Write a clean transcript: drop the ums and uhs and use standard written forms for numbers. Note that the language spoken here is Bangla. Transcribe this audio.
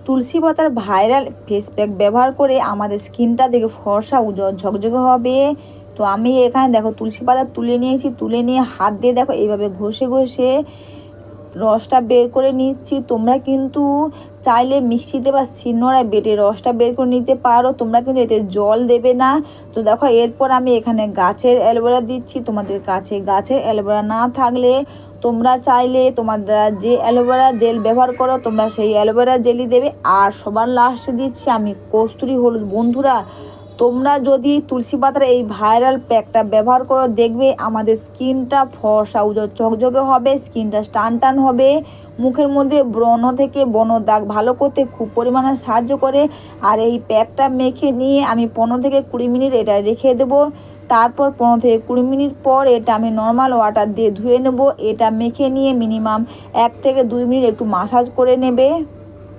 তুলসী পাতার ভাইরাল ফেস প্যাক ব্যবহার করে আমাদের স্কিনটা দেখে ফর্সা উজ্জ্বল ঝকঝকে হবে। তো আমি এখানে দেখো তুলসী পাতা তুলে নিয়েছি, তুলে নিয়ে হাত দিয়ে দেখো এইভাবে ঘষে ঘষে রসটা বের করে নিচ্ছি। তোমরা কিন্তু চাইলে মিক্সিতে বা শিলনোড়ায় বেটে রসটা বের করে নিতে পারো, তোমরা কিন্তু এতে জল দেবে না। তো দেখো এরপর আমি এখানে গাছের অ্যালোভেরা দিচ্ছি। তোমাদের কাছে গাছের অ্যালোভেরা না থাকলে তোমরা চাইলে তোমরা যে অ্যালোভেরা জেল ব্যবহার করো তোমরা সেই অ্যালোভেরা জেলই দেবে। আর সবার লাস্টে দিচ্ছি আমি কস্তুরি হলুদ। বন্ধুরা, তোমরা যদি তুলসী পাতার এই ভাইরাল প্যাকটা ব্যবহার করো দেখবে আমাদের স্কিনটা ফর্সা উজ্জ্বল চকচকে হবে, স্কিনটা টান টান হবে, মুখের মধ্যে ব্রণ থেকে বন দাগ ভালো করতে খুব পরিমাণে সাহায্য করে। আর এই প্যাকটা মেখে নিয়ে আমি 15 থেকে 20 মিনিট এটা রেখে দেবো। তারপর 15 থেকে 20 মিনিট পর এটা আমি নর্মাল ওয়াটার দিয়ে ধুয়ে নেব। এটা মেখে নিয়ে মিনিমাম 1 থেকে 2 মিনিট একটু মাসাজ করে নেবে।